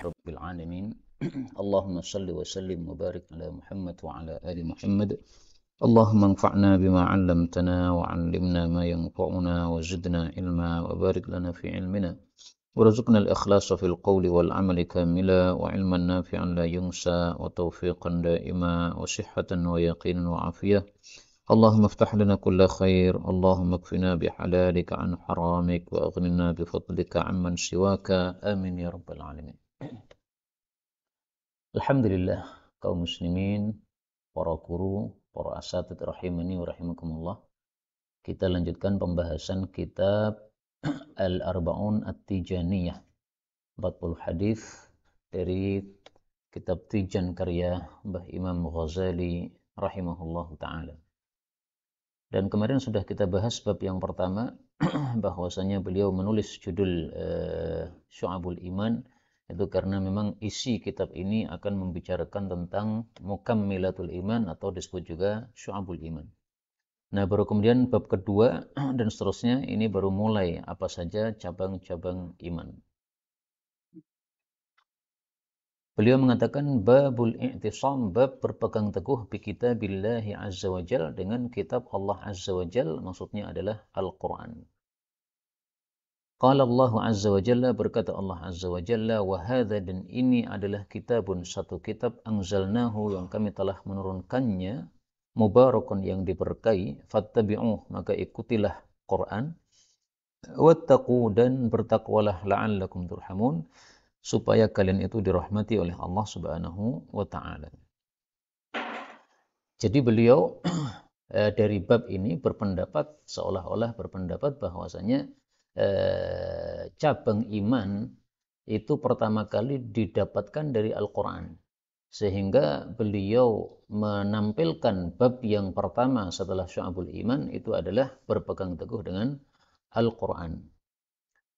رب العالمين اللهم صل وسلم وبارك على محمد وعلى آل محمد اللهم انفعنا بما علمتنا وعلمنا ما ينفعنا وزدنا علما وبارك لنا في علمنا ورزقنا الإخلاص في القول والعمل كاملا وعلما نافعا لا ينسى وتوفيقا دائما وصحة ويقينا وعافية اللهم افتح لنا كل خير اللهم اكفنا بحلالك عن حرامك وأغننا بفضلك عمن سواك آمين يا رب العالمين. Alhamdulillah, kaum muslimin, para guru, para asatidz rahimani wa rahimakumullah. Kita lanjutkan pembahasan kitab Al-Arba'un At-Tijaniyah, 40 hadis dari kitab Tijan karya Mbah Imam Ghazali rahimahullah ta'ala. Dan kemarin sudah kita bahas bab yang pertama, bahwasanya beliau menulis judul Syu'abul Iman, itu karena memang isi kitab ini akan membicarakan tentang Mukammilatul Iman atau disebut juga Syu'abul Iman. Nah, baru kemudian bab kedua dan seterusnya ini baru mulai apa saja cabang-cabang iman. Beliau mengatakan babul i'tisam, bab berpegang teguh bi kitabillahi azza wa jal, dengan kitab Allah azza wa jal, maksudnya adalah Al-Quran. Qala Allah azza wa jalla, berkata Allah azza wa jalla, wa hadha, dan ini adalah kitabun, satu kitab, anzalnahu, yang kami telah menurunkannya, mubarakun, yang diberkahi, fattabi'uh, maka ikutilah Quran, wattaqu, dan bertakwalah, la'allakum turhamun, supaya kalian itu dirahmati oleh Allah subhanahu wa ta'ala. Jadi beliau dari bab ini berpendapat, seolah-olah berpendapat bahwasanya cabang iman itu pertama kali didapatkan dari Al-Quran. Sehingga beliau menampilkan bab yang pertama setelah Syu'abul Iman itu adalah berpegang teguh dengan Al-Quran.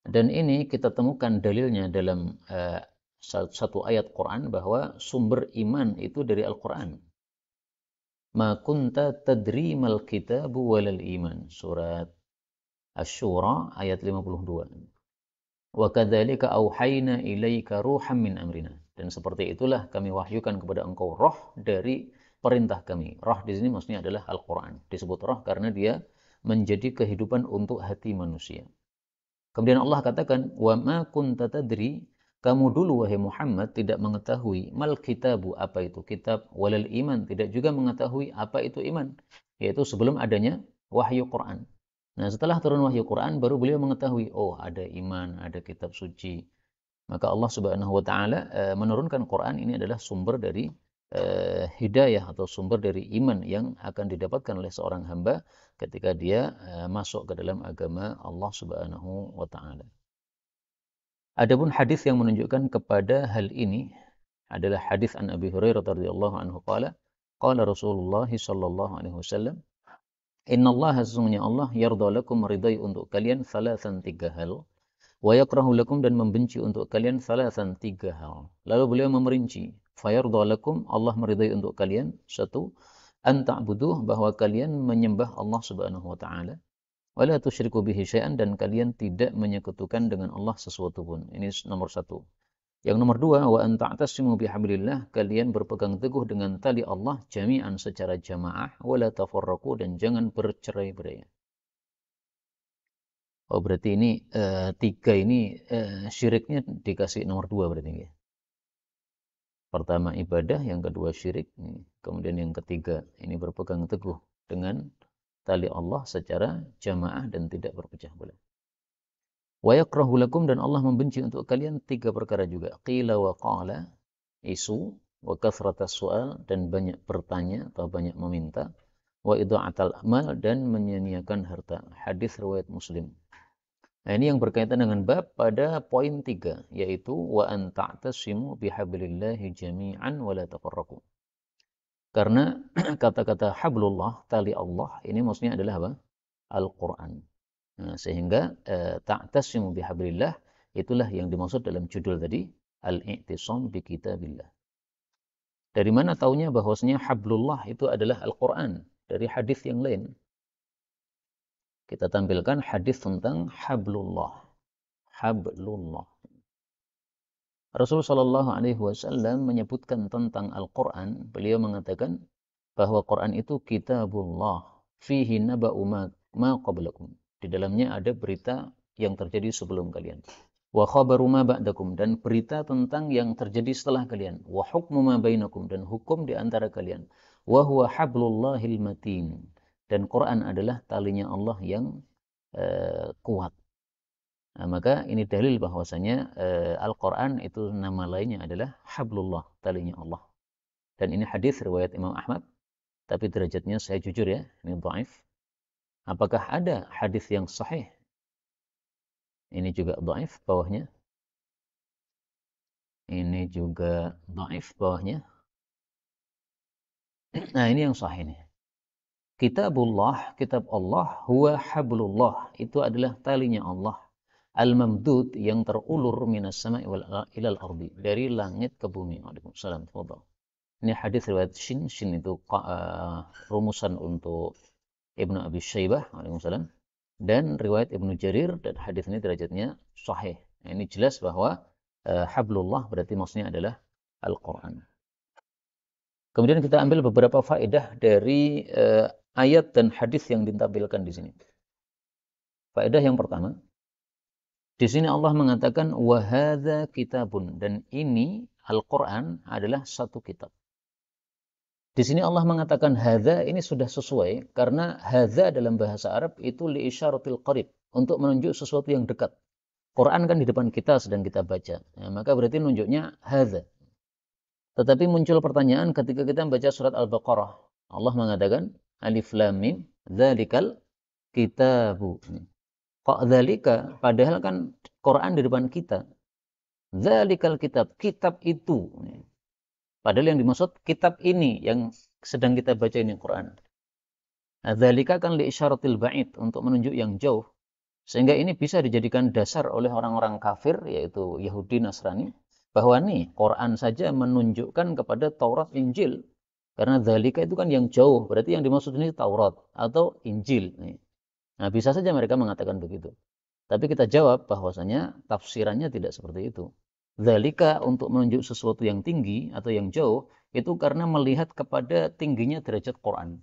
Dan ini kita temukan dalilnya dalam satu ayat Quran bahwa sumber iman itu dari Al-Quran. Ma kunta tadri mal kitabu walal iman. Surat Asy-Syura ayat 52. Wa kadzalika auhayna ilaika ruham min amrina. Dan seperti itulah kami wahyukan kepada engkau roh dari perintah kami. Roh di sini maksudnya adalah Al-Quran. Disebut roh karena dia menjadi kehidupan untuk hati manusia. Kemudian Allah katakan, wa ma kunta tadri, kamu dulu wahai Muhammad tidak mengetahui mal kitabu, apa itu kitab, walal iman, tidak juga mengetahui apa itu iman, yaitu sebelum adanya wahyu Quran. Nah, setelah turun wahyu Quran baru beliau mengetahui, oh ada iman, ada kitab suci. Maka Allah Subhanahu wa taala menurunkan Quran ini adalah sumber dari hidayah atau sumber dari iman yang akan didapatkan oleh seorang hamba ketika dia masuk ke dalam agama Allah Subhanahu wa taala. Adapun hadis yang menunjukkan kepada hal ini adalah hadis an Abi Hurairah radhiyallahu anhu qala Rasulullah sallallahu alaihi wasallam, innallaha, sesungguhnya Allah, yarda lakum, meridai untuk kalian, salasan, tiga hal, wa yakrahu lakum, dan membenci untuk kalian, salasan, tiga hal. Lalu beliau memerinci, fayarda lakum, Allah meridai untuk kalian, satu, an ta'buduh, bahwa kalian menyembah Allah Subhanahu wa taala, wala tusyriku bihi syai'an, dan kalian tidak menyekutukan dengan Allah sesuatu pun. Ini nomor satu. Yang nomor dua, wa an ta'tasimu bihablillah, kalian berpegang teguh dengan tali Allah jami'an, secara jamaah, wala tafarraqu, dan jangan bercerai-berai. Oh, berarti ini tiga ini syiriknya dikasih nomor dua berarti ya. Pertama ibadah, yang kedua syirik, kemudian yang ketiga ini berpegang teguh dengan tali Allah secara jamaah dan tidak berpecah belah. Wa yakrahu lakum, dan Allah membenci untuk kalian, tiga perkara juga. Qila wa qala, isu, wa kathratas su'al, dan banyak bertanya atau banyak meminta, wa idha'atal amal, dan menyia-nyiakan harta. Hadis riwayat Muslim. Nah, ini yang berkaitan dengan bab pada poin 3, yaitu wa an ta'tasimu bihablillahi jami'an wa la tafarraqu. Karena kata-kata hablullah, tali Allah, ini maksudnya adalah apa? Al-Quran. Nah, sehingga ta'tasimu bihablillah, itulah yang dimaksud dalam judul tadi, al-i'tisam bi kitabillah. Dari mana taunya bahwasanya hablullah itu adalah Al-Quran? Dari hadis yang lain. Kita tampilkan hadis tentang hablullah. Hablullah. Rasulullah Shallallahu Alaihi Wasallam menyebutkan tentang Al-Quran. Beliau mengatakan bahwa Quran itu kitabullah, fihi naba'u ma qablakum. Di dalamnya ada berita yang terjadi sebelum kalian. Wa khabaru ma ba'dakum, dan berita tentang yang terjadi setelah kalian. Wa hukmu ma bainakum, dan hukum di antara kalian. Wa huwa hablullahil matin, dan Quran adalah talinya Allah yang kuat. Nah, maka ini dalil bahwasanya Al-Quran itu nama lainnya adalah hablullah, talinya Allah. Dan ini hadis riwayat Imam Ahmad, tapi derajatnya saya jujur ya, ini dhaif. Apakah ada hadis yang sahih? Ini juga dhaif bawahnya. Ini juga dhaif bawahnya. Nah, ini yang sahih nih. Kitabullah, kitab Allah, huwa hablullah, itu adalah talinya Allah. Al-mamdud, yang terulur minas sama'i ilal ardi, dari langit ke bumi. Waalaikumsalam. Ini hadis riwayat Shin itu rumusan untuk Ibnu Abi Syaibah. Waalaikumsalam. Dan riwayat Ibnu Jarir, dan hadis ini derajatnya sahih. Nah, ini jelas bahwa hablullah berarti maksudnya adalah Al-Quran. Kemudian kita ambil beberapa faedah dari ayat dan hadis yang ditampilkan di sini. Faedah yang pertama, di sini Allah mengatakan wahadza kitabun, dan ini Al-Quran adalah satu kitab. Di sini Allah mengatakan hadza, ini sudah sesuai karena hadza dalam bahasa Arab itu li isyaratil qarib, untuk menunjuk sesuatu yang dekat. Quran kan di depan kita sedang kita baca. Nah, maka berarti nunjuknya hadza. Tetapi muncul pertanyaan ketika kita membaca surat Al-Baqarah. Allah mengatakan alif lam mim dzalikal kitabu. Kok dzalika, padahal kan Quran di depan kita. Dzalikal kitab, kitab itu. Padahal yang dimaksud kitab ini yang sedang kita baca ini Quran. Dzalika kan li isyaratil ba'id, untuk menunjuk yang jauh. Sehingga ini bisa dijadikan dasar oleh orang-orang kafir, yaitu Yahudi Nasrani, bahwa nih Quran saja menunjukkan kepada Taurat Injil. Karena dzalika itu kan yang jauh, berarti yang dimaksud ini Taurat atau Injil. Nah, bisa saja mereka mengatakan begitu. Tapi kita jawab bahwasanya tafsirannya tidak seperti itu. Dzalika untuk menunjuk sesuatu yang tinggi atau yang jauh, itu karena melihat kepada tingginya derajat Quran.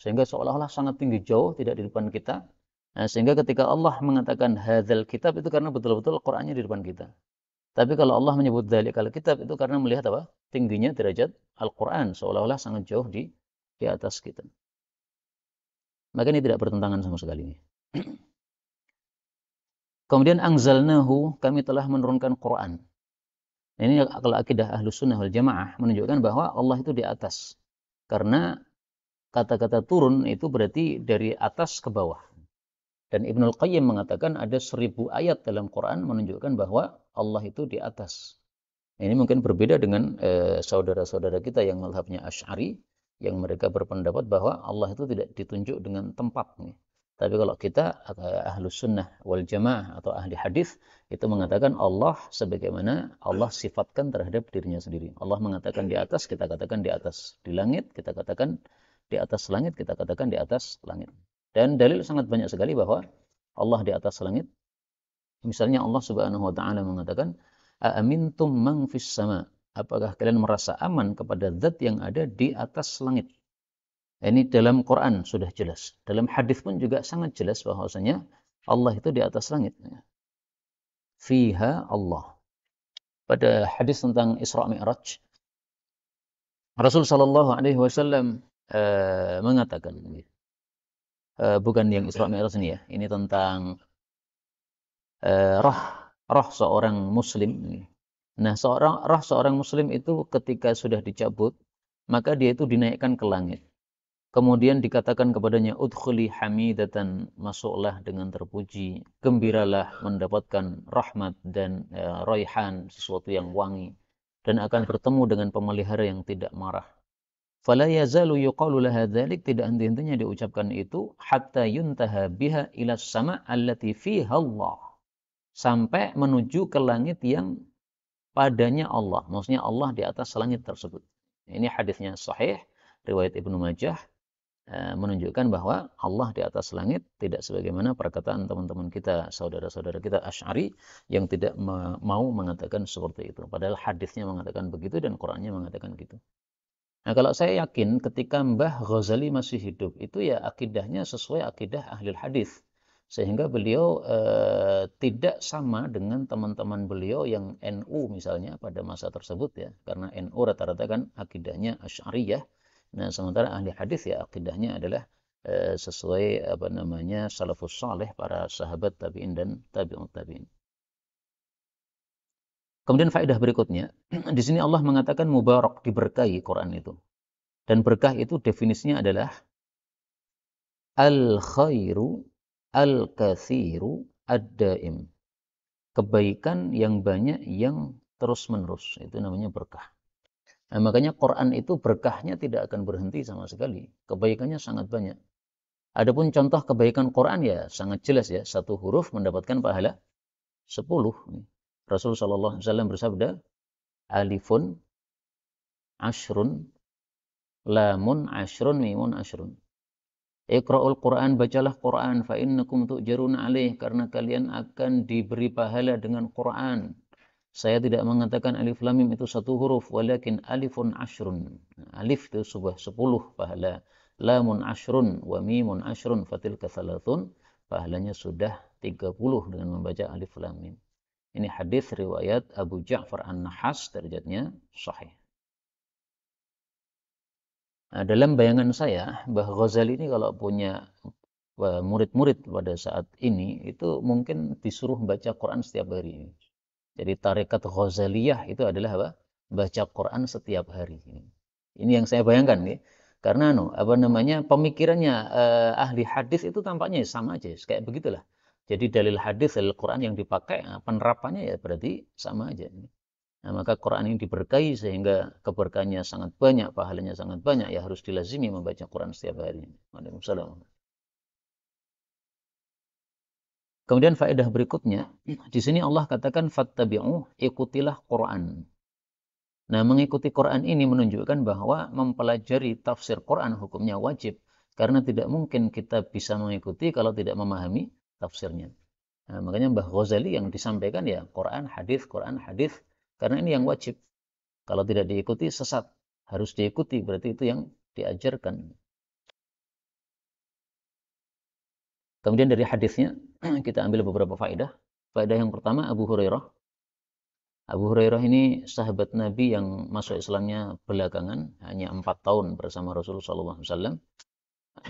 Sehingga seolah-olah sangat tinggi jauh, tidak di depan kita. Nah, sehingga ketika Allah mengatakan hadzal kitab, itu karena betul-betul Qurannya di depan kita. Tapi kalau Allah menyebut dzalikal kitab, itu karena melihat apa? Tingginya derajat Al-Quran, seolah-olah sangat jauh di atas kita. Maka ini tidak bertentangan sama sekali. Kemudian anzalnahu, kami telah menurunkan Quran. Ini kalau akidah Ahlus Sunnah wal Jamaah menunjukkan bahwa Allah itu di atas. Karena kata-kata turun itu berarti dari atas ke bawah. Dan Ibnul Qayyim mengatakan ada 1000 ayat dalam Quran menunjukkan bahwa Allah itu di atas. Ini mungkin berbeda dengan saudara-saudara kita yang mazhabnya Asy'ari, yang mereka berpendapat bahwa Allah itu tidak ditunjuk dengan tempat. Tapi kalau kita Ahlus Sunnah wal Jamaah atau ahli hadis itu mengatakan Allah sebagaimana Allah sifatkan terhadap dirinya sendiri. Allah mengatakan di atas, kita katakan di atas. Di langit, kita katakan di atas langit, kita katakan di atas langit. Dan dalil sangat banyak sekali bahwa Allah di atas langit. Misalnya Allah Subhanahu wa taala mengatakan aamintum man fis sama, apakah kalian merasa aman kepada zat yang ada di atas langit. Ini dalam Quran sudah jelas. Dalam hadis pun juga sangat jelas bahwasanya Allah itu di atas langit. Fiha Allah. Pada hadis tentang Isra Mi'raj, Rasul sallallahu alaihi wasallam mengatakan, bukan yang Isra Mi'raj ini ya, ini tentang roh seorang muslim. Nah, roh seorang muslim itu ketika sudah dicabut, maka dia itu dinaikkan ke langit. Kemudian dikatakan kepadanya, udkhuli hamidatan, masuklah dengan terpuji, gembiralah mendapatkan rahmat dan raihan, sesuatu yang wangi, dan akan bertemu dengan pemelihara yang tidak marah. Fala yazalu yuqalu laha dzalik, tidak henti-hentinya diucapkan itu, hatta yuntaha biha ila sama allati fiha Allah, sampai menuju ke langit yang padanya Allah. Maksudnya Allah di atas langit tersebut. Ini hadisnya sahih, riwayat Ibnu Majah. menunjukkan bahwa Allah di atas langit tidak sebagaimana perkataan teman-teman kita, saudara-saudara kita Asy'ari yang tidak mau mengatakan seperti itu. Padahal hadisnya mengatakan begitu dan Qur'annya mengatakan gitu. Nah, kalau saya yakin ketika Mbah Ghazali masih hidup, itu ya akidahnya sesuai akidah ahli hadis. Sehingga beliau tidak sama dengan teman-teman beliau yang NU misalnya pada masa tersebut ya. Karena NU rata-rata kan akidahnya Asy'ariyah. Nah, sementara ahli hadis ya akidahnya adalah sesuai apa namanya salafus saleh, para sahabat tabi'in dan tabi'ut tabi'in. Kemudian faedah berikutnya, di sini Allah mengatakan mubarak, diberkahi Quran itu. Dan berkah itu definisinya adalah al-khairu al-kathiru ad-daim. Kebaikan yang banyak yang terus-menerus. Itu namanya berkah. Nah, makanya Quran itu berkahnya tidak akan berhenti sama sekali. Kebaikannya sangat banyak. Adapun contoh kebaikan Quran ya sangat jelas ya. Satu huruf mendapatkan pahala 10. Rasulullah SAW bersabda, alifun ashrun, lamun ashrun, mimun ashrun. Iqra'ul Quran, bacalah Quran, fa innakum tu'jaruna alaih, karena kalian akan diberi pahala dengan Quran. Saya tidak mengatakan alif lam mim itu satu huruf, walakin alifun ashrun. Alif itu sebuah 10 pahala. Lamun ashrun wa mimun ashrun fatilka thalathun. Pahalanya sudah 30 dengan membaca alif lam mim. Ini hadis riwayat Abu Ja'far An-Nahas, derajatnya sahih. Nah, dalam bayangan saya, Mbah Ghazali ini kalau punya murid-murid pada saat ini, itu mungkin disuruh baca Quran setiap hari. Jadi tarekat Ghazaliyah itu adalah apa? Baca Quran setiap hari. Ini yang saya bayangkan nih. Karena apa namanya pemikirannya ahli hadis itu tampaknya sama aja, kayak begitulah. Jadi dalil hadis, dalil Quran yang dipakai, penerapannya ya berarti sama aja. Nah, maka Quran ini diberkahi sehingga keberkahannya sangat banyak, pahalanya sangat banyak, ya harus dilazimi membaca Quran setiap hari. Waalaikumsalam. Kemudian faedah berikutnya, di sini Allah katakan fattabi'u, ikutilah Quran. Nah, mengikuti Quran ini menunjukkan bahwa mempelajari tafsir Quran hukumnya wajib, karena tidak mungkin kita bisa mengikuti kalau tidak memahami tafsirnya. Nah, makanya Mbah Ghazali yang disampaikan ya Quran, hadis, karena ini yang wajib. Kalau tidak diikuti sesat, harus diikuti, berarti itu yang diajarkan. Kemudian dari hadisnya kita ambil beberapa faedah. Faedah yang pertama, Abu Hurairah. Abu Hurairah ini sahabat Nabi yang masuk Islamnya belakangan, hanya 4 tahun bersama Rasulullah SAW.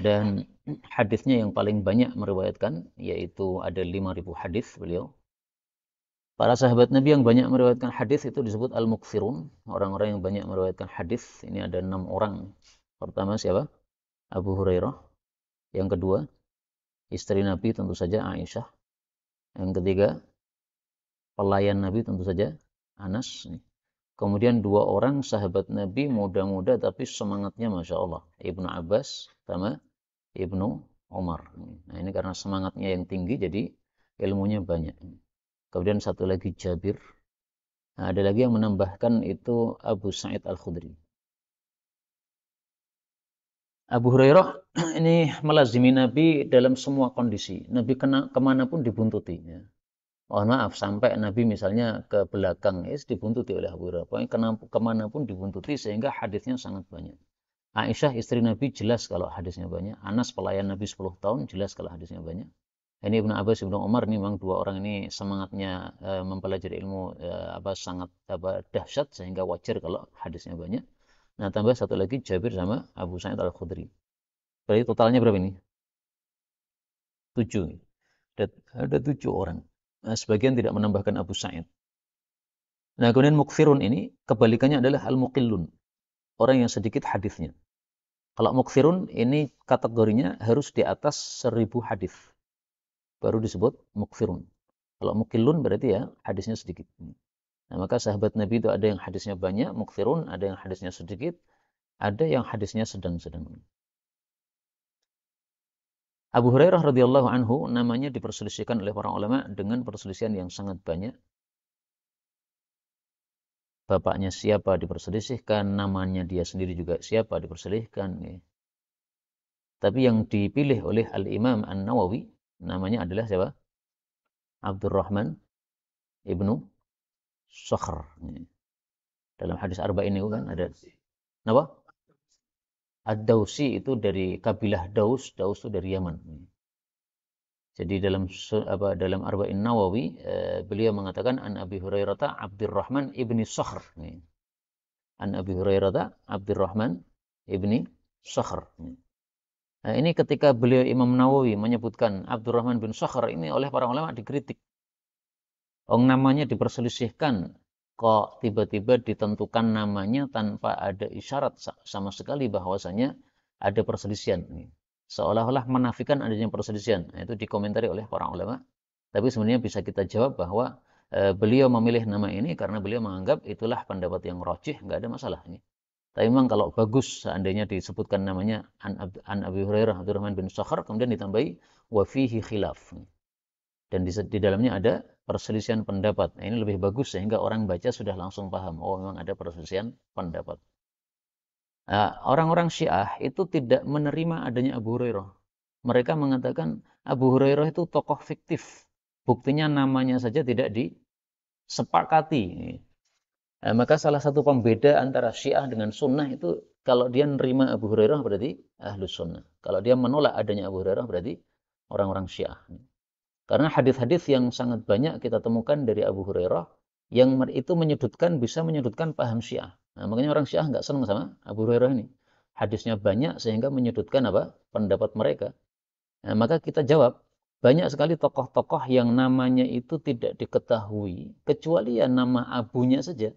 Dan hadisnya yang paling banyak meriwayatkan, yaitu ada 5.000 hadis beliau. Para sahabat Nabi yang banyak meriwayatkan hadis itu disebut al-mukthirun, orang-orang yang banyak meriwayatkan hadis. Ini ada 6 orang. Pertama siapa? Abu Hurairah. Yang kedua, istri Nabi tentu saja Aisyah. Yang ketiga, pelayan Nabi tentu saja Anas. Kemudian 2 orang sahabat Nabi muda-muda tapi semangatnya Masya Allah. Ibnu Abbas sama Ibnu Umar. Nah, ini karena semangatnya yang tinggi jadi ilmunya banyak. Kemudian satu lagi Jabir. Nah, ada lagi yang menambahkan itu Abu Sa'id Al-Khudri. Abu Hurairah ini melazimi Nabi dalam semua kondisi. Nabi kemanapun dibuntuti. Ya. Mohon maaf, sampai Nabi misalnya ke belakang, dibuntuti oleh Abu Hurairah. Pokoknya kemanapun dibuntuti sehingga hadisnya sangat banyak. Aisyah istri Nabi jelas kalau hadisnya banyak. Anas pelayan Nabi 10 tahun jelas kalau hadisnya banyak. Ini Ibnu Abbas, Ibnu Umar ini memang 2 orang ini semangatnya mempelajari ilmu sangat dahsyat sehingga wajar kalau hadisnya banyak. Nah, tambah satu lagi Jabir sama Abu Sa'id Al-Khudri. Berarti totalnya berapa ini? 7. Ada 7 orang. Nah, sebagian tidak menambahkan Abu Sa'id. Nah, kemudian mukfirun ini kebalikannya adalah al-muqillun. Orang yang sedikit hadisnya. Kalau mukfirun ini kategorinya harus di atas 1.000 hadis. Baru disebut mukfirun. Kalau mukillun berarti ya hadisnya sedikit. Nah, maka sahabat Nabi itu ada yang hadisnya banyak, mukfirun, ada yang hadisnya sedikit, ada yang hadisnya sedang-sedang. Abu Hurairah radhiyallahu anhu namanya diperselisihkan oleh para ulama dengan perselisihan yang sangat banyak. Bapaknya siapa diperselisihkan, namanya dia sendiri juga siapa diperselisihkan. Tapi yang dipilih oleh Al-Imam An-Nawawi namanya adalah siapa? Abdurrahman ibnu Sakhr. Dalam hadis Arba'in itu kan ada. Apa? Ad-Dausi itu dari kabilah Daus. Daus itu dari Yaman. Jadi dalam Arba'in Nawawi beliau mengatakan an Abi Hurairah Abdurrahman ibni Sakhr. An Abi Hurairah Abdurrahman ibni Sakhr. Nah, ini ketika beliau Imam Nawawi menyebutkan Abdurrahman bin Sakhr ini oleh para ulama dikritik. Namanya diperselisihkan, kok tiba-tiba ditentukan namanya tanpa ada isyarat sama sekali bahwasanya ada perselisihan. Seolah-olah menafikan adanya perselisihan. Nah, itu dikomentari oleh para ulama. Tapi sebenarnya bisa kita jawab bahwa beliau memilih nama ini karena beliau menganggap itulah pendapat yang rajih, nggak ada masalah. Tapi memang kalau bagus seandainya disebutkan namanya An Abi Hurairah Abdurrahman bin Sakhr, kemudian ditambahi wa fihi khilaf. Dan di dalamnya ada perselisihan pendapat. Nah, ini lebih bagus sehingga orang baca sudah langsung paham. Oh, memang ada perselisihan pendapat. Orang-orang Syiah itu tidak menerima adanya Abu Hurairah. Mereka mengatakan Abu Hurairah itu tokoh fiktif. Buktinya namanya saja tidak disepakati. Maka salah satu pembeda antara Syiah dengan Sunnah itu kalau dia menerima Abu Hurairah berarti Ahlus Sunnah. Kalau dia menolak adanya Abu Hurairah berarti orang-orang Syiah. Karena hadis-hadis yang sangat banyak kita temukan dari Abu Hurairah yang itu bisa menyudutkan paham Syiah. Nah, makanya orang Syiah nggak senang sama Abu Hurairah ini. Hadisnya banyak sehingga menyudutkan pendapat mereka. Nah, maka kita jawab, banyak sekali tokoh-tokoh yang namanya itu tidak diketahui kecuali ya nama abunya saja.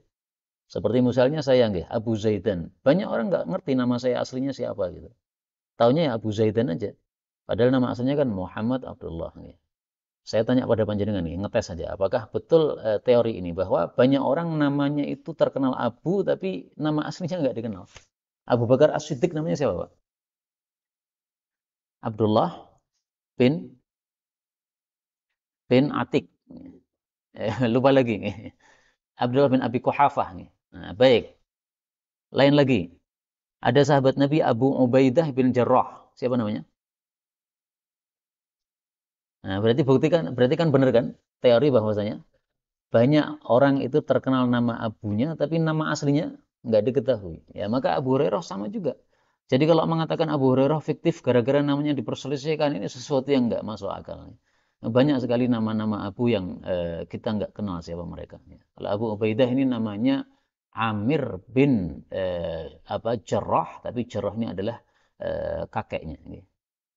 Seperti misalnya saya Abu Zaidan. Banyak orang nggak ngerti nama saya aslinya siapa gitu. Taunya ya Abu Zaidan aja. Padahal nama aslinya kan Muhammad Abdullah. Saya tanya pada panjenengan nih, ngetes saja, apakah betul teori ini bahwa banyak orang namanya itu terkenal Abu tapi nama aslinya nggak dikenal. Abu Bakar As-Siddiq namanya siapa, Pak? Abdullah bin Atik. Lupa lagi nih. Abdullah bin Abi Quhafah nih. Nah, baik. Lain lagi. Ada sahabat Nabi Abu Ubaidah bin Jarrah. Siapa namanya? Nah, berarti kan benar kan teori bahwasanya banyak orang itu terkenal nama abunya, tapi nama aslinya nggak diketahui. Ya, maka Abu Hurairah sama juga. Jadi kalau mengatakan Abu Hurairah fiktif gara-gara namanya diperselisihkan, ini sesuatu yang nggak masuk akal. Banyak sekali nama-nama Abu yang kita nggak kenal siapa mereka. Kalau Abu Ubaidah ini namanya Amir bin Jarrah, tapi Jarrah ini adalah kakeknya.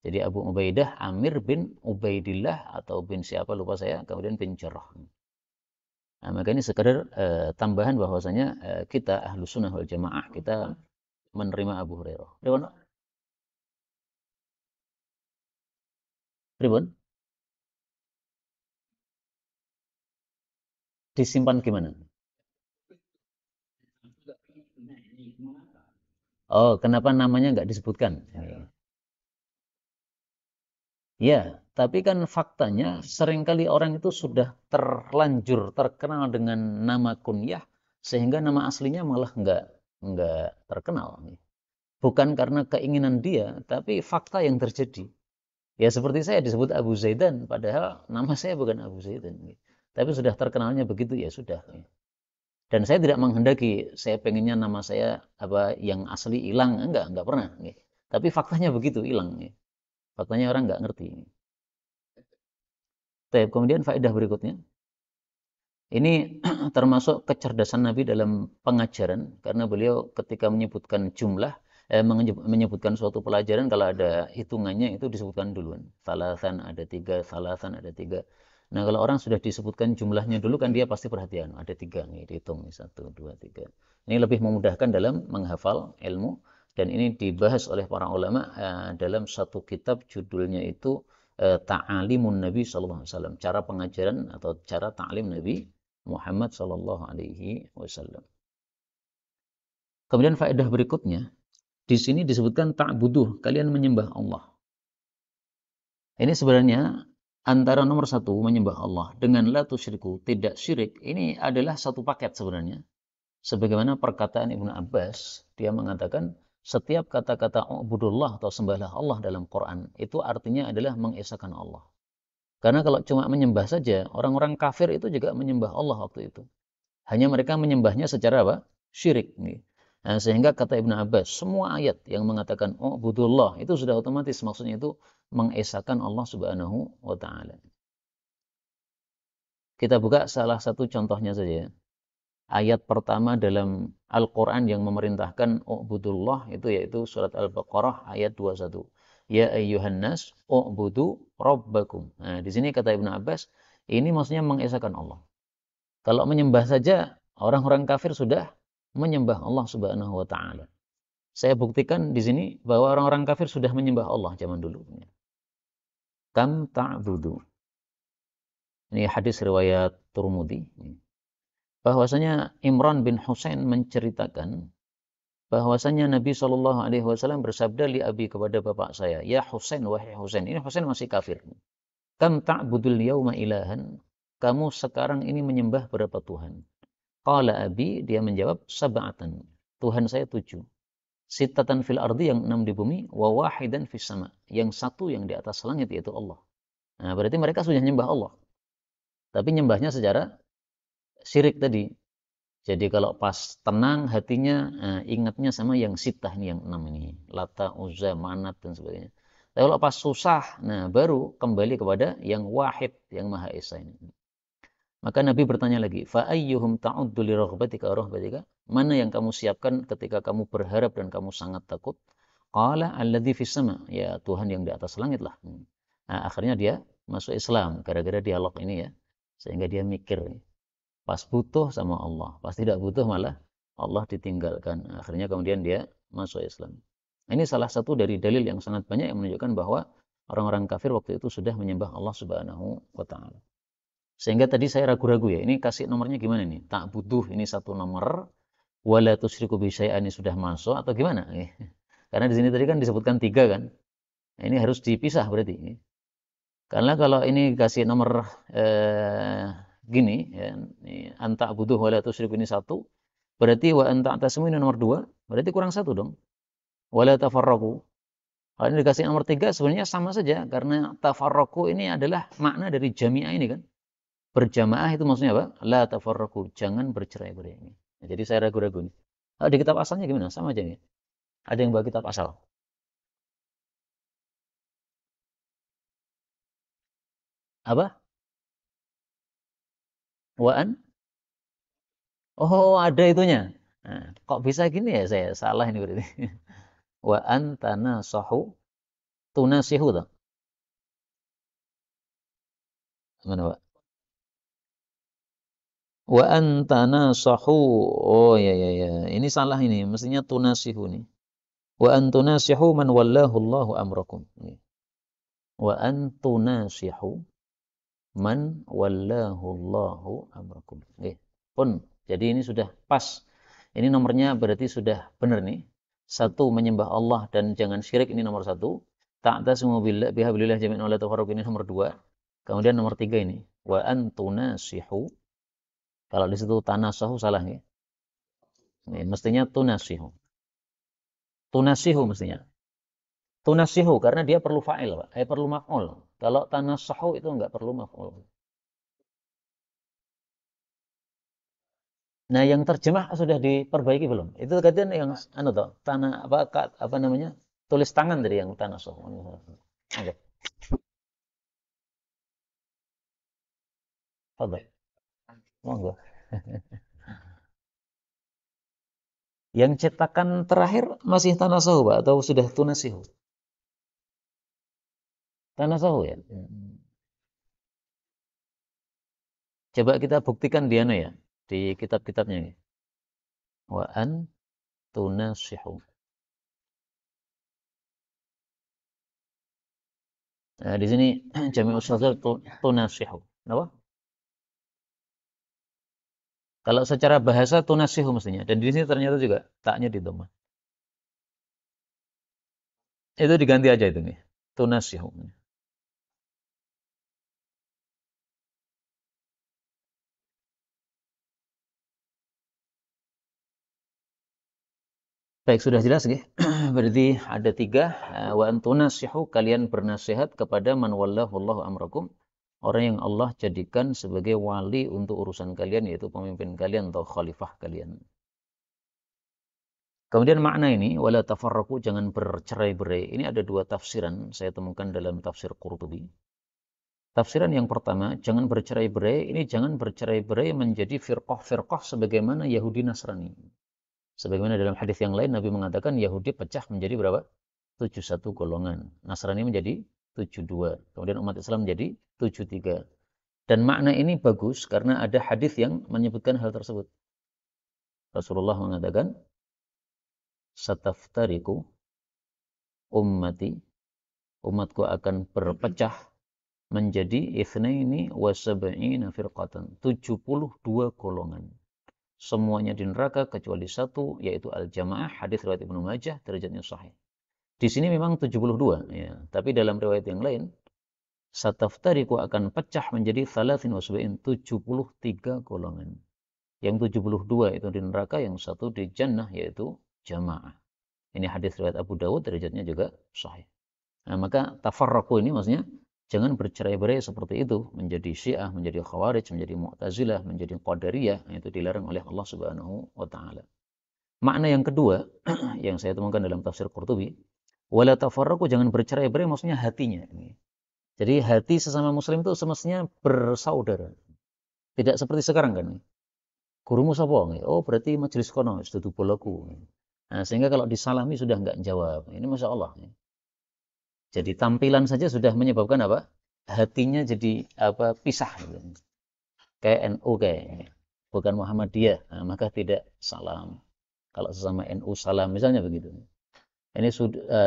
Jadi Abu Ubaidah Amir bin Ubaidillah atau bin siapa lupa saya, kemudian bin Jarrah. Nah, maka ini sekadar tambahan bahwasanya kita ahlu sunnah wal jamaah kita menerima Abu Hurairah. Ribun, disimpan gimana? Oh, kenapa namanya nggak disebutkan? Ya, tapi kan faktanya seringkali orang itu sudah terlanjur terkenal dengan nama kunyah sehingga nama aslinya malah nggak terkenal. Bukan karena keinginan dia, tapi fakta yang terjadi. Ya seperti saya disebut Abu Zaidan, padahal nama saya bukan Abu Zaidan. Tapi sudah terkenalnya begitu ya sudah. Dan saya tidak menghendaki, saya pengennya nama saya yang asli hilang, enggak pernah. Tapi faktanya begitu hilang. Faktanya orang nggak ngerti. Kemudian faedah berikutnya, ini termasuk kecerdasan Nabi dalam pengajaran karena beliau ketika menyebutkan jumlah menyebutkan suatu pelajaran kalau ada hitungannya itu disebutkan duluan. Salasan ada 3, salasan ada 3. Nah kalau orang sudah disebutkan jumlahnya dulu kan dia pasti perhatian. Ada 3 nih dihitung 1, 2, 3. Ini lebih memudahkan dalam menghafal ilmu dan ini dibahas oleh para ulama dalam satu kitab judulnya itu Ta'alimun Nabi Sallallahu Alaihi Wasallam. Cara pengajaran atau cara ta'lim Nabi Muhammad Sallallahu Alaihi Wasallam. Kemudian faedah berikutnya, di sini disebutkan ta'buduh, kalian menyembah Allah. Ini sebenarnya antara nomor 1 menyembah Allah dengan la tusyriku, tidak syirik, ini adalah satu paket sebenarnya. Sebagaimana perkataan Ibnu Abbas, dia mengatakan Setiap kata-kata ubudullah atau sembahlah Allah dalam Quran itu artinya adalah mengesahkan Allah. Karena kalau cuma menyembah saja, orang-orang kafir itu juga menyembah Allah waktu itu. Hanya mereka menyembahnya secara apa? Syirik. Nah, sehingga kata Ibnu Abbas, semua ayat yang mengatakan ubudullah itu sudah otomatis maksudnya itu mengesahkan Allah Subhanahu wa taala. Kita buka salah satu contohnya saja. Ayat pertama dalam Al-Quran yang memerintahkan u'budullah itu yaitu surat Al-Baqarah ayat 21. Ya ayyuhan nas u'budu rabbakum. Nah, di sini kata Ibnu Abbas, ini maksudnya mengesahkan Allah. Kalau menyembah saja, orang-orang kafir sudah menyembah Allah Subhanahu wa taala. Saya buktikan di sini bahwa orang-orang kafir sudah menyembah Allah zaman dulu. Kam ta'budu. Ini hadis riwayat Turmudi. Bahwasanya Imran bin Husain menceritakan bahwasanya Nabi Shallallahu Alaihi Wasallam bersabda li abi kepada bapak saya, ya Husain wahai Husain. Ini Husain masih kafir. Kam ta'budul yauma ilahan? Kamu sekarang ini menyembah berapa Tuhan? Qala abi, dia menjawab sab'atan. Tuhan saya 7. Sittatan fil ardi, yang 6 di bumi, wa wahidan fis sama, yang 1 yang di atas langit yaitu Allah. Nah, berarti mereka sudah menyembah Allah. Tapi nyembahnya secara syirik tadi. Jadi kalau pas tenang hatinya, ingatnya sama yang sitah nih, yang 6 ini. Lata, Uzza, Manat, dan sebagainya. Tapi kalau pas susah, nah baru kembali kepada yang wahid, yang Maha Esa ini. Maka Nabi bertanya lagi, fa ayyuhum ta'uddu li raghbatika wa rahbatika? Mana yang kamu siapkan ketika kamu berharap dan kamu sangat takut? Qala alladzi fis sama, ya Tuhan yang di atas langit lah. Nah, akhirnya dia masuk Islam gara-gara dialog ini ya. Sehingga dia mikir, pas butuh sama Allah, pas tidak butuh malah Allah ditinggalkan. Akhirnya kemudian dia masuk Islam. Ini salah satu dari dalil yang sangat banyak yang menunjukkan bahwa orang-orang kafir waktu itu sudah menyembah Allah Subhanahu wa taala. Sehingga tadi saya ragu-ragu ya, ini kasih nomornya gimana nih? Tak butuh ini satu nomor, wala tusyriku bi syai'an ini sudah masuk atau gimana? Karena di sini tadi kan disebutkan 3 kan. Ini harus dipisah berarti. Karena kalau ini kasih nomor gini ya, anta butuh wala tusyriku ini 1, berarti wa anta atasmu ini nomor 2, berarti kurang 1 dong. Wala tafarraqu. Kalau ini dikasih nomor 3 sebenarnya sama saja karena tafarraqu ini adalah makna dari jami'ah ini kan. Berjamaah itu maksudnya apa? La tafarraqu, jangan bercerai-berai. Nah, jadi saya ragu-ragu nih. Di kitab asalnya gimana? Sama aja nih. Ada yang bawa kitab asal. Apa? Waan? Oh, ada itunya. Nah, kok bisa gini ya, saya salah ini berarti. Wa antana sahu tunasihu tuh. Mana, Pak? Wa antana sahu. Oh ya ya ya. Ini salah ini. Mestinya tunasihu nih. Wa antunasihu man wallahu Allahu amrakum. Wa antunasihu man wallahu Allahu amrakum. Pun. Jadi ini sudah pas. Ini nomornya berarti sudah benar nih. 1 menyembah Allah dan jangan syirik, ini nomor 1. Ta'tasimu bihablillah jami'an wa la tafarraqu, ini nomor 2. Kemudian nomor 3 ini, wa antunasihu. Kalau di situ tanasahu salah ya. Ini mestinya tunasihu. Tunasihu mestinya. Tunasihu karena dia perlu fa'il, Pak. Perlu maf'ul. Kalau tanasahu itu enggak perlu maf'ul. Nah, yang terjemah sudah diperbaiki belum? Itu katanya yang anu toh, tanah apa namanya? Tulis tangan dari yang tanasahu. Oke. Fadhil. Monggo. Yang cetakan terakhir masih tanasahu, Pak, atau sudah tunasihu? Tanasahu ya. Coba kita buktikan di ana ya, di kitab-kitabnya ini. Wa an tunasihu. Nah, di sini Jami'us Saghir tunasihu. Kenapa? Kalau secara bahasa tunasihu mestinya. Dan di sini ternyata juga taknya di dhamma. Itu diganti aja itu nih. Tunasihu. Baik, sudah jelas ya. Berarti ada 3. Wa antunasihu, kalian bernasihat kepada man wallahu amrakum. Orang yang Allah jadikan sebagai wali untuk urusan kalian, yaitu pemimpin kalian atau khalifah kalian. Kemudian makna ini, wala tafarraqu, jangan bercerai-berai. Ini ada 2 tafsiran saya temukan dalam tafsir Qurtubi. Tafsiran yang pertama, jangan bercerai-berai. Ini jangan bercerai-berai menjadi firqah-firqah sebagaimana Yahudi Nasrani. Sebagaimana dalam hadis yang lain Nabi mengatakan Yahudi pecah menjadi berapa? 71 golongan. Nasrani menjadi 72. Kemudian umat Islam menjadi 73. Dan makna ini bagus karena ada hadis yang menyebutkan hal tersebut. Rasulullah mengatakan, "Sataftariku ummati", umatku akan berpecah menjadi itsnaini wa sab'ina firqatan, 72 golongan. Semuanya di neraka kecuali 1, yaitu al-jamaah. Hadis riwayat Ibnu Majah, derajatnya sahih. Di sini memang 72 ya, tapi dalam riwayat yang lain sataftariku akan pecah menjadi 73 golongan. Yang 72 itu di neraka, yang 1 di jannah, yaitu jamaah. Ini hadis riwayat Abu Dawud, derajatnya juga sahih. Nah, maka tafarraqu ini maksudnya jangan bercerai-berai seperti itu, menjadi Syiah, menjadi Khawarij, menjadi Mu'tazilah, menjadi Qadariyah. Itu dilarang oleh Allah Subhanahu wa taala. Makna yang kedua yang saya temukan dalam tafsir Qurtubi, wala tafarraqu, jangan bercerai-berai, maksudnya hatinya ini. Jadi hati sesama muslim itu semestinya bersaudara. Tidak seperti sekarang kan. Gurumu sapa? Oh, berarti majelis kono, sedudu bolaku. Nah, sehingga kalau disalami sudah enggak jawab. Ini Masya Allah. Jadi tampilan saja sudah menyebabkan apa? Hatinya jadi apa? Pisah gitu. Kayak NU kayak. Bukan Muhammadiyah. Nah, maka tidak salam. Kalau sesama NU salam misalnya begitu. Ini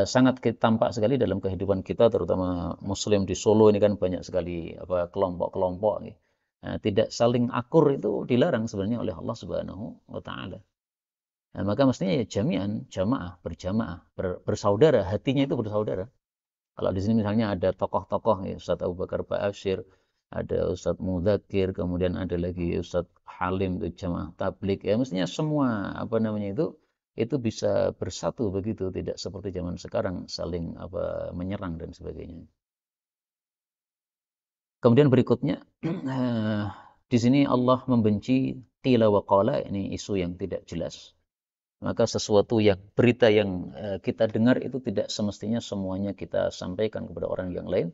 sangat tampak sekali dalam kehidupan kita, terutama Muslim di Solo ini kan banyak sekali apa kelompok-kelompok. Nah, tidak saling akur itu dilarang sebenarnya oleh Allah Subhanahu wa taala. Nah, maka mestinya ya jami'an, jamaah, berjamaah, bersaudara, hatinya itu bersaudara. Kalau di sini misalnya ada tokoh-tokoh, ya, Ustadz Abu Bakar Ba'asyir, ada Ustadz Mudzakir, kemudian ada lagi Ustadz Halim, itu jamaah tablik, ya mestinya semua apa namanya itu bisa bersatu begitu, tidak seperti zaman sekarang saling apa menyerang dan sebagainya. Kemudian berikutnya di sini Allah membenci qila wa qala, ini isu yang tidak jelas. Maka sesuatu yang berita yang kita dengar itu tidak semestinya semuanya kita sampaikan kepada orang yang lain.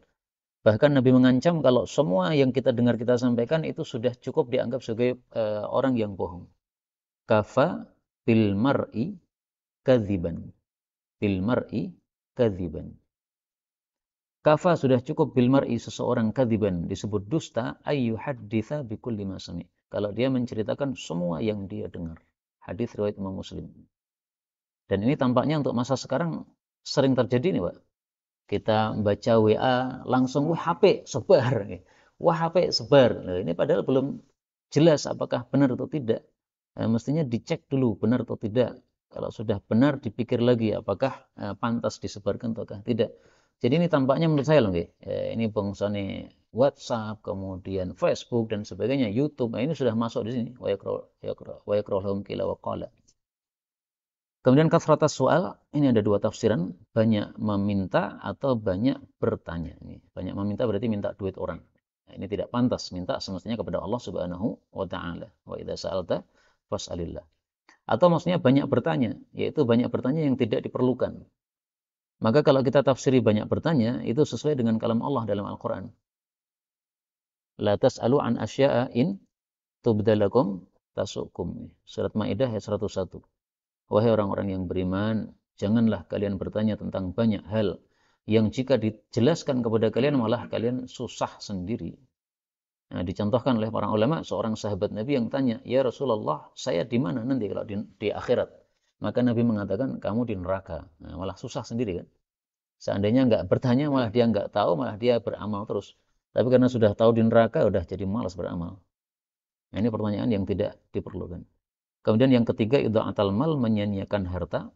Bahkan Nabi mengancam kalau semua yang kita dengar kita sampaikan itu sudah cukup dianggap sebagai orang yang bohong. Kafa bil mar'i kadziban. Bil mar'i kadziban. Kafa, sudah cukup, bil mar'i, seseorang, kadziban, disebut dusta, ayyuhadditsa bikulli ma sami', kalau dia menceritakan semua yang dia dengar. Hadis riwayat Imam Muslim. Dan ini tampaknya untuk masa sekarang sering terjadi nih, Pak. Kita baca WA langsung, wah HP sebar. Wah HP sebar. Nah, ini padahal belum jelas apakah benar atau tidak. Mestinya dicek dulu benar atau tidak. Kalau sudah benar dipikir lagi apakah pantas disebarkan ataukah tidak. Jadi ini tampaknya menurut saya loh, ini bangsane WhatsApp, kemudian Facebook dan sebagainya, YouTube. Nah, ini sudah masuk di sini. Wa yakrahum qila wa qala. Kemudian kathratas soal, ini ada 2 tafsiran, banyak meminta atau banyak bertanya. Ini banyak meminta berarti minta duit orang. Nah, ini tidak pantas, minta semestinya kepada Allah Subhanahu wa taala. Wa idza sa'alta fas'alillah. Atau maksudnya banyak bertanya, yaitu banyak bertanya yang tidak diperlukan. Maka kalau kita tafsiri banyak bertanya, itu sesuai dengan kalam Allah dalam Al-Qur'an. La tas'alu an asya'a in tubdalakum tasukum. Surat Maidah ayat 101. Wahai orang-orang yang beriman, janganlah kalian bertanya tentang banyak hal yang jika dijelaskan kepada kalian malah kalian susah sendiri. Nah, dicontohkan oleh para ulama, seorang sahabat Nabi yang tanya, ya Rasulullah, saya di mana nanti kalau di akhirat? Maka Nabi mengatakan, kamu di neraka. Nah, malah susah sendiri kan. Seandainya nggak bertanya, malah dia nggak tahu, malah dia beramal terus. Tapi karena sudah tahu di neraka, udah jadi malas beramal. Nah, ini pertanyaan yang tidak diperlukan. Kemudian yang ketiga, idha'atal mal, menyanyiakan harta.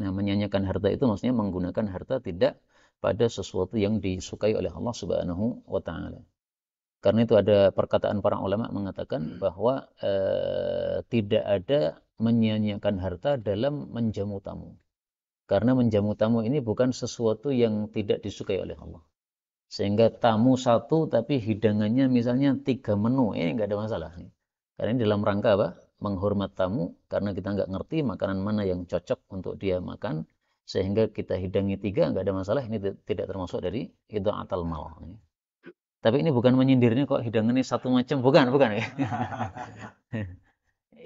Nah, menyanyiakan harta itu maksudnya menggunakan harta tidak pada sesuatu yang disukai oleh Allah Subhanahu wa taala. Karena itu ada perkataan para ulama mengatakan bahwa tidak ada menyia-nyiakan harta dalam menjamu tamu. Karena menjamu tamu ini bukan sesuatu yang tidak disukai oleh Allah. Sehingga tamu satu tapi hidangannya misalnya 3 menu, ini nggak ada masalah. Karena ini dalam rangka apa? Menghormat tamu, karena kita nggak ngerti makanan mana yang cocok untuk dia makan, sehingga kita hidangi 3, nggak ada masalah, ini tidak termasuk dari idha'atul mal. Tapi ini bukan menyindirnya kok hidangannya satu macam, bukan ya.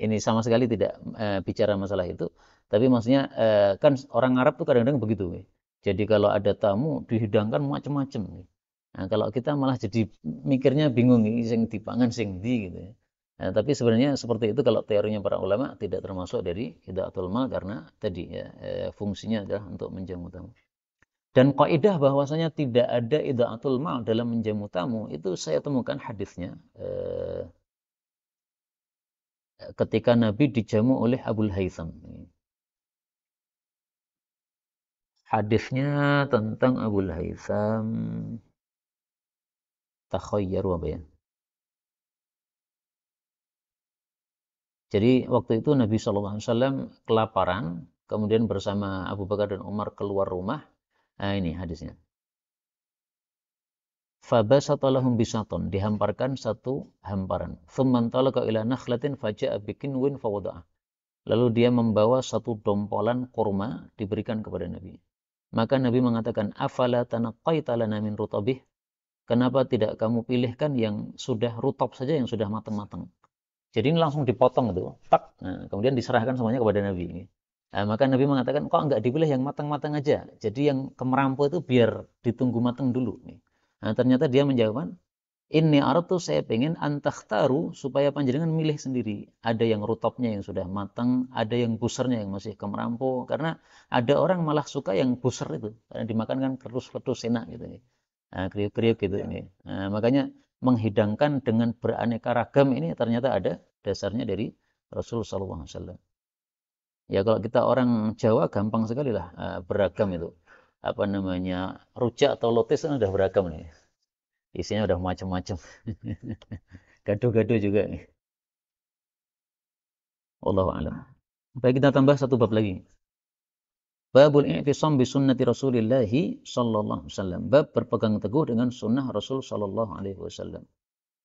Ini sama sekali tidak bicara masalah itu. Tapi maksudnya kan orang Arab tuh kadang-kadang begitu. Jadi kalau ada tamu dihidangkan macam-macam. Nah, kalau kita malah jadi mikirnya bingung, sing dipangan sing di gitu ya. Nah, tapi sebenarnya seperti itu kalau teorinya para ulama tidak termasuk dari idaatul mal karena tadi ya fungsinya adalah untuk menjamu tamu. Dan kaidah bahwasanya tidak ada idaatul mal dalam menjamu tamu itu saya temukan hadisnya ketika Nabi dijamu oleh Abul Haytham. Hadisnya tentang Abul Haytham takhayyaru apa ya? Jadi waktu itu Nabi SAW kelaparan, kemudian bersama Abu Bakar dan Umar keluar rumah. Nah ini hadisnya. Fabasata lahum bisaton, dihamparkan satu hamparan. Thumman talaqa ila nakhlatin faja'a bikinwin fawada'ah. Lalu dia membawa satu dompolan kurma diberikan kepada Nabi. Maka Nabi mengatakan, afala tanaqqaita lana min rutabih? Kenapa tidak kamu pilihkan yang sudah rutab saja, yang sudah matang-matang? Jadi ini langsung dipotong itu, tak. Nah, kemudian diserahkan semuanya kepada Nabi. Nah, maka Nabi mengatakan, kok enggak dipilih yang matang-matang aja? Jadi yang kemerampu itu biar ditunggu matang dulu. Nah, ternyata dia menjawab, ini aratu saya pengen antakhtaru supaya panjenengan milih sendiri. Ada yang rutopnya yang sudah matang, ada yang busernya yang masih kemerampu. Karena ada orang malah suka yang buser itu, karena dimakan kan kerus-kerus enak gitu. Nah, kriuk-kriuk gitu ini. Nah, makanya menghidangkan dengan beraneka ragam ini ternyata ada dasarnya dari Rasul sallallahu alaihi wasallam. Ya kalau kita orang Jawa gampang sekali lah beragam itu. Apa namanya? Rujak atau lotis kan udah beragam nih. Isinya udah macam-macam. Gado-gado juga nih. Wallahu a'lam. Baik, kita tambah satu bab lagi. Babul i'tisam bi sunnati Rasulillah sallallahu alaihi wasallam. Bab berpegang teguh dengan sunnah Rasul sallallahu alaihi wasallam.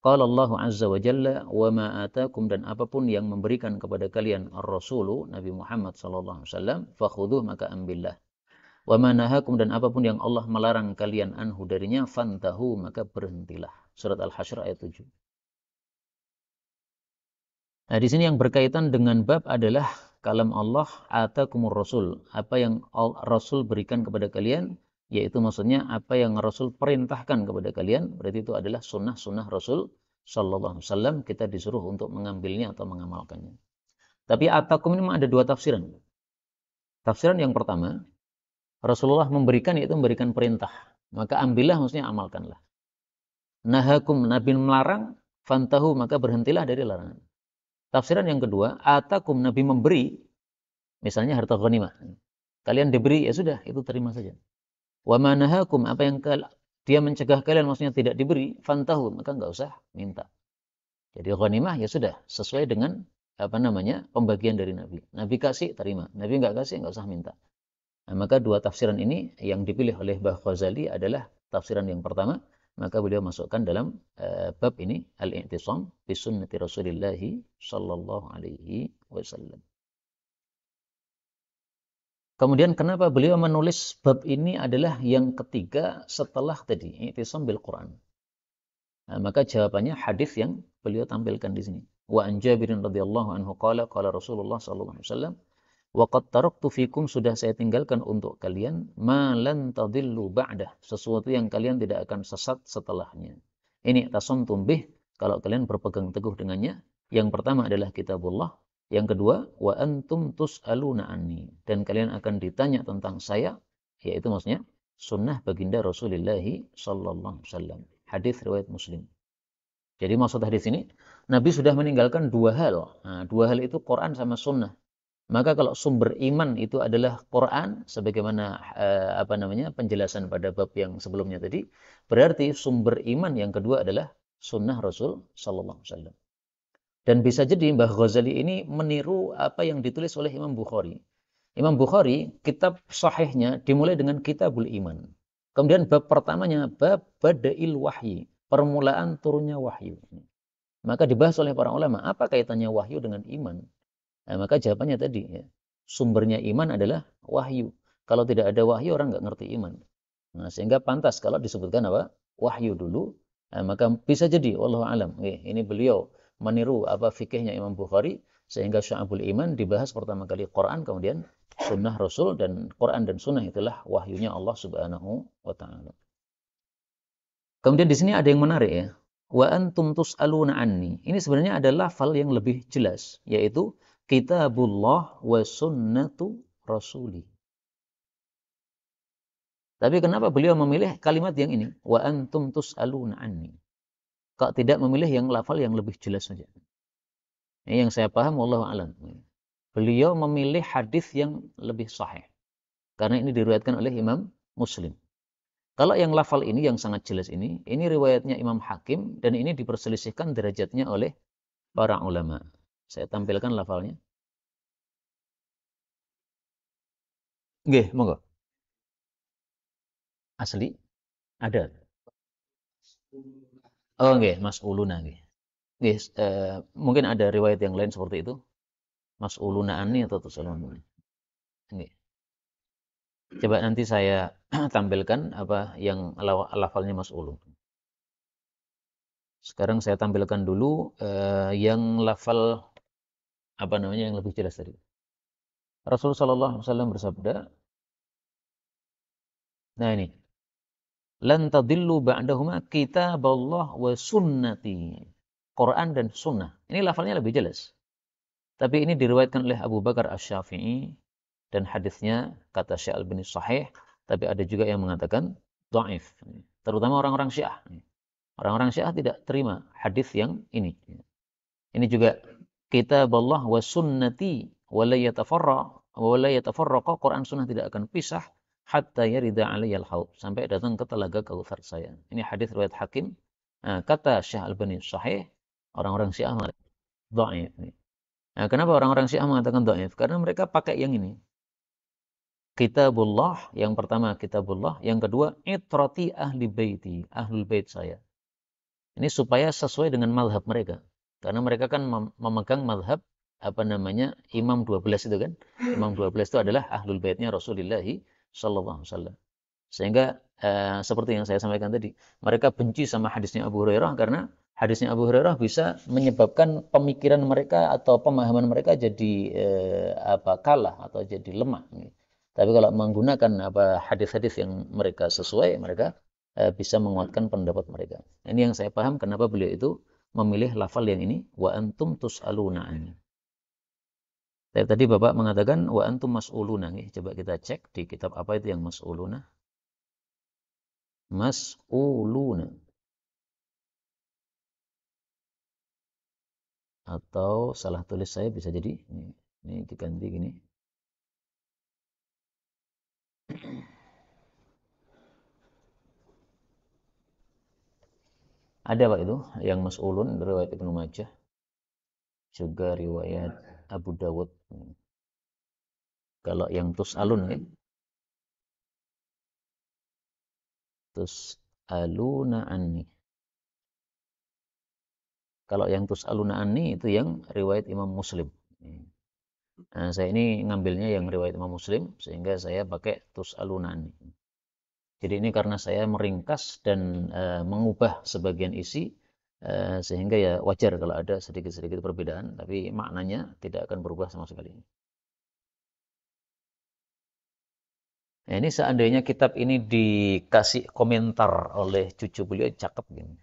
Qala Allah azza wa jalla wa ma atakum, dan apapun yang memberikan kepada kalian ar-rasulu Nabi Muhammad sallallahu alaihi wasallam fakhudhuh, maka ambillah. Wa ma nahakum, dan apapun yang Allah melarang kalian anhu darinya fantahu, maka berhentilah. Surat Al-Hasyr ayat 7. Nah, di sini yang berkaitan dengan bab adalah kalam Allah atakumur rasul, apa yang Rasul berikan kepada kalian, yaitu maksudnya apa yang Rasul perintahkan kepada kalian, berarti itu adalah sunnah-sunnah Rasul sallallahu alaihi wasallam, kita disuruh untuk mengambilnya atau mengamalkannya. Tapi atakum ini ada dua tafsiran. Tafsiran yang pertama, Rasulullah memberikan, yaitu memberikan perintah, maka ambillah maksudnya amalkanlah. Nahakum, Nabi melarang, fantahu, maka berhentilah dari larangan. Tafsiran yang kedua, atakum, Nabi memberi, misalnya harta ghanimah. Kalian diberi, ya sudah, itu terima saja. Wa manahakum, apa yang dia mencegah kalian, maksudnya tidak diberi, fantahu, maka enggak usah minta. Jadi ghanimah ya sudah, sesuai dengan apa namanya pembagian dari Nabi. Nabi kasih, terima. Nabi enggak kasih, enggak usah minta. Nah, maka dua tafsiran ini yang dipilih oleh Bah Ghazali adalah tafsiran yang pertama. Maka beliau masukkan dalam bab ini al-i'tisam bi sunnati Rasulillah sallallahu alaihi wasallam. Kemudian kenapa beliau menulis bab ini adalah yang ketiga setelah tadi i'tisam bil Quran. Nah, maka jawabannya hadis yang beliau tampilkan di sini. Wa an Jabir radhiyallahu anhu qala qala Rasulullah sallallahu alaihi wasallam, wa qad taraktu fikum, sudah saya tinggalkan untuk kalian, ma lan tadillu ba'dah, sesuatu yang kalian tidak akan sesat setelahnya. Ini tasamtum bih, kalau kalian berpegang teguh dengannya. Yang pertama adalah kitabullah, yang kedua wa antum tus'aluna anni, dan kalian akan ditanya tentang saya, yaitu maksudnya sunnah baginda Rasulullah sallallahu alaihi wasallam. Hadis riwayat Muslim. Jadi maksud hadis ini, Nabi sudah meninggalkan dua hal. Nah, dua hal itu Quran sama sunnah. Maka kalau sumber iman itu adalah Quran, sebagaimana penjelasan pada bab yang sebelumnya tadi, berarti sumber iman yang kedua adalah sunnah Rasul sallallahu alaihi wasallam. Dan bisa jadi Mbah Ghazali ini meniru apa yang ditulis oleh Imam Bukhari. Imam Bukhari, kitab sahihnya dimulai dengan Kitabul Iman. Kemudian bab pertamanya, bab Bada'il Wahyi, permulaan turunnya wahyu. Maka dibahas oleh para ulama, apa kaitannya wahyu dengan iman? Nah, maka jawabannya tadi, ya, sumbernya iman adalah wahyu. Kalau tidak ada wahyu, orang nggak ngerti iman. Nah, sehingga pantas kalau disebutkan apa? Wahyu dulu. Nah, maka bisa jadi, wallahu alam. Ini beliau meniru apa fikihnya Imam Bukhari, sehingga Syu'abul Iman dibahas pertama kali Quran, kemudian sunnah Rasul, dan Quran dan sunnah itulah wahyunya Allah Subhanahu wa Ta'ala. Kemudian di sini ada yang menarik ya. Wa antum tus'aluna anni. Ini sebenarnya ada lafal yang lebih jelas, yaitu kitabullah wa sunnatu rasuli. Tapi kenapa beliau memilih kalimat yang ini? Wa antum tus'aluna anni. Kok tidak memilih yang lafal yang lebih jelas saja? Ini yang saya paham, wallahu alam. Beliau memilih hadis yang lebih sahih. Karena ini diriwayatkan oleh Imam Muslim. Kalau yang lafal ini yang sangat jelas ini riwayatnya Imam Hakim dan ini diperselisihkan derajatnya oleh para ulama. Saya tampilkan lafalnya. Nggih, monggo. Asli ada. Oh nggih, mas'uluna nggih. Nggih, mungkin ada riwayat yang lain seperti itu. Mas'uluna anni atau tusalun. Nggih. Coba nanti saya tampilkan apa yang lafalnya mas'ulun. Sekarang saya tampilkan dulu yang lafal apa namanya yang lebih jelas tadi. Rasulullah SAW bersabda, nah ini, lan tadillu ba'dahuma kitaballah wa sunnati. Quran dan sunnah. Ini lafalnya lebih jelas. Tapi ini diriwayatkan oleh Abu Bakar Asy-Syafi'i dan hadisnya kata Syekh Al-Albani sahih, tapi ada juga yang mengatakan dhaif. Terutama orang-orang Syiah. Orang-orang Syiah tidak terima hadis yang ini. Ini juga kitaballah wa sunnati wa la yatafarraqa, Quran sunnah tidak akan pisah hatta yarida alayyal haud, sampai datang ke telaga Kautsar saya. Ini hadis riwayat Hakim. Kata Syekh Al-Albani sahih, orang-orang Syiah mengatakan dhaif. Nah, kenapa orang-orang Syiah mengatakan dhaif? Karena mereka pakai yang ini. Kitabullah, yang pertama kitabullah, yang kedua itrati ahli baiti, ahlul bait saya. Ini supaya sesuai dengan mazhab mereka. Karena mereka kan memegang mazhab apa namanya Imam 12 itu kan. Imam 12 itu adalah ahlul baitnya Rasulullah sallallahu alaihi wasallam. Sehingga seperti yang saya sampaikan tadi, mereka benci sama hadisnya Abu Hurairah karena hadisnya Abu Hurairah bisa menyebabkan pemikiran mereka atau pemahaman mereka jadi kalah atau jadi lemah. Tapi kalau menggunakan hadis-hadis yang mereka sesuai, mereka bisa menguatkan pendapat mereka. Ini yang saya paham kenapa beliau itu memilih lafal yang ini, wa antum tus'aluna anni. Tadi Bapak mengatakan wa antum mas'uluna. Coba kita cek di kitab apa itu yang mas'uluna. Mas'uluna. Atau salah tulis saya bisa jadi. Ini diganti gini. Ada Pak itu yang mas'ulun riwayat Ibnu Majah. Juga riwayat Abu Dawud. Kalau yang tus'alun ya. Tus'aluna anni. Kalau yang tus'aluna anni itu yang riwayat Imam Muslim. Nah, saya ini ngambilnya yang riwayat Imam Muslim sehingga saya pakai tus'aluna anni. Jadi ini karena saya meringkas dan mengubah sebagian isi sehingga ya wajar kalau ada sedikit-sedikit perbedaan, tapi maknanya tidak akan berubah sama sekali. Nah, ini seandainya kitab ini dikasih komentar oleh cucu beliau, cakep gini.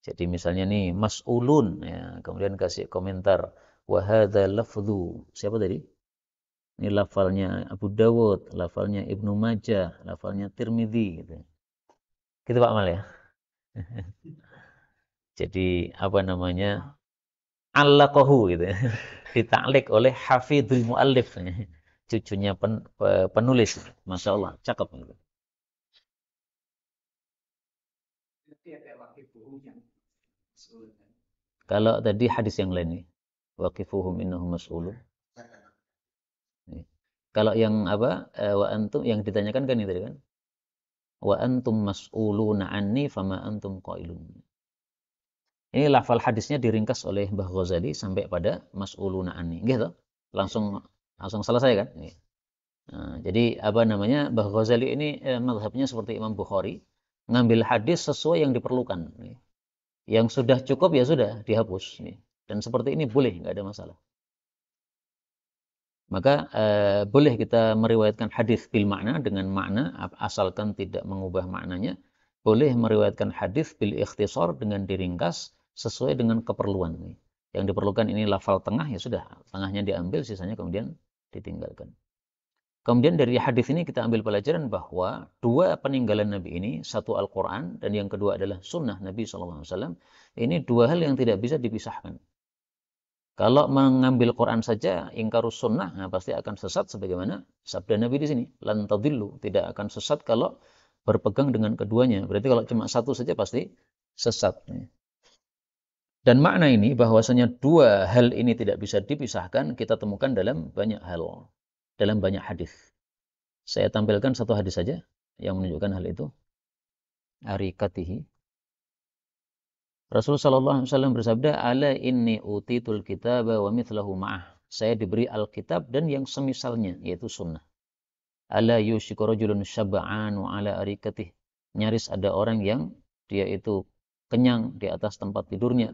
Jadi misalnya nih mas'ulun, ya, kemudian kasih komentar wa hadza lafdhu. Siapa tadi? Ini lafalnya Abu Dawud, lafalnya Ibnu Majah, lafalnya Tirmidzi gitu. Gitu Pak Mal ya. Jadi apa namanya? Allaqahu gitu. Ditaklik oleh Hafidhul Muallif. Cucunya penulis. Masya Allah, cakep gitu. Kalau tadi hadis yang lain nih, waqifuhum innahum mas'ulun. Kalau yang apa? Wa antum yang ditanyakan kan itu tadi kan? Wa antum mas'uluna anni fama antum qailun. Ini lafal hadisnya diringkas oleh Mbah Ghazali sampai pada mas'uluna anni. Gitu. Langsung langsung selesai kan? Nah, jadi apa namanya? Mbah Ghazali ini mazhabnya seperti Imam Bukhari, ngambil hadis sesuai yang diperlukan. Yang sudah cukup ya sudah dihapus. Dan seperti ini boleh, nggak ada masalah. Maka boleh kita meriwayatkan hadis bil makna dengan makna asalkan tidak mengubah maknanya. Boleh meriwayatkan hadis bil ikhtisar dengan diringkas sesuai dengan keperluan. Yang diperlukan ini lafal tengah ya sudah, tengahnya diambil, sisanya kemudian ditinggalkan. Kemudian dari hadis ini kita ambil pelajaran bahwa dua peninggalan Nabi ini, satu Al-Quran dan yang kedua adalah sunnah Nabi SAW. Ini dua hal yang tidak bisa dipisahkan. Kalau mengambil Quran saja, ingkarus sunnah, nah pasti akan sesat sebagaimana sabda Nabi di sini. Lan tadillu, tidak akan sesat kalau berpegang dengan keduanya. Berarti kalau cuma satu saja pasti sesat. Dan makna ini bahwasanya dua hal ini tidak bisa dipisahkan, kita temukan dalam banyak hal, dalam banyak hadis. Saya tampilkan satu hadis saja yang menunjukkan hal itu. Arikatihi. Rasul sallallahu alaihi wasallam bersabda, "Ala inni utitul kitaba wa mithlahu ma'ah." Saya diberi Alkitab dan yang semisalnya, yaitu sunnah. Ala yushiku rajulun syab'anu ala arikatih. Nyaris ada orang yang dia itu kenyang di atas tempat tidurnya.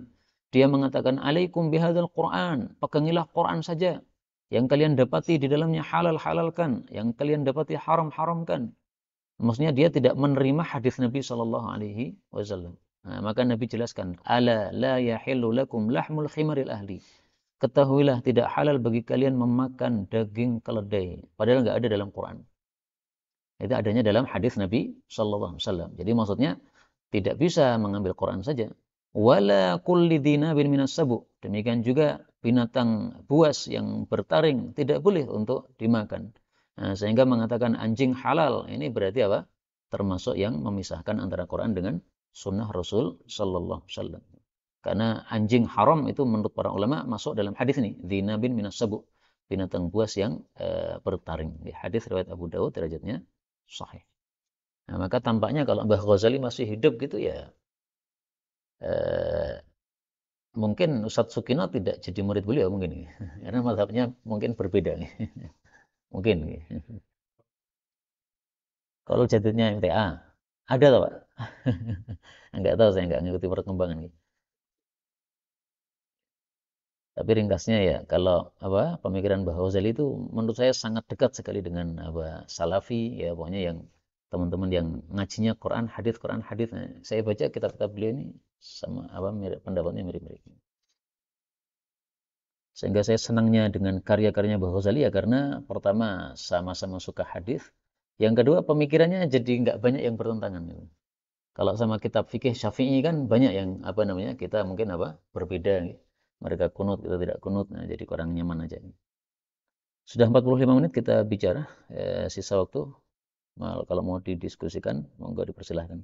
Dia mengatakan, "Alaikum bihadzal Qur'an." Pegangilah Quran saja. Yang kalian dapati di dalamnya halal-halalkan, yang kalian dapati haram-haramkan. Maksudnya dia tidak menerima hadis Nabi sallallahu alaihi wasallam. Nah, maka Nabi jelaskan, ala la yahillu lakum lahmul khimaril ahli. Ketahuilah tidak halal bagi kalian memakan daging keledai. Padahal nggak ada dalam Quran. Itu adanya dalam hadis Nabi sallallahu alaihi wasallam. Jadi maksudnya tidak bisa mengambil Quran saja. Wala kulli dhinabin minas sabu. Demikian juga binatang buas yang bertaring tidak boleh untuk dimakan. Nah, sehingga mengatakan anjing halal, ini berarti apa? Termasuk yang memisahkan antara Quran dengan sunnah Rasul sallallahu alaihi wasallam. Karena anjing haram itu menurut para ulama masuk dalam hadis ini, dzinabin minas sabu, binatang buas yang bertaring. Di hadis riwayat Abu Dawud derajatnya sahih. Nah, maka tampaknya kalau Mbah Ghazali masih hidup gitu ya mungkin Ustadz Sukino tidak jadi murid beliau mungkin. Karena mazhabnya mungkin berbeda. Mungkin. Kalau jadidnya MTA, ada tak Pak? Enggak tahu, saya enggak ngikuti perkembangan. Tapi ringkasnya ya, kalau apa pemikiran Mbah Ghazali itu menurut saya sangat dekat sekali dengan apa Salafi, ya pokoknya yang teman-teman yang ngajinya Quran hadis. Nah, saya baca kitab-kitab beliau ini sama apa mirip, pendapatnya mirip-mirip. Sehingga saya senangnya dengan karya-karyanya Mbah Ghazali ya karena pertama sama-sama suka hadis, yang kedua pemikirannya jadi nggak banyak yang bertentangan. Kalau sama kitab fikih Syafi'i kan banyak yang apa namanya kita mungkin apa berbeda. Mereka kunut, kita tidak kunut, nah jadi kurang nyaman aja. Sudah 45 menit kita bicara, sisa waktu kalau mau didiskusikan monggo dipersilahkan.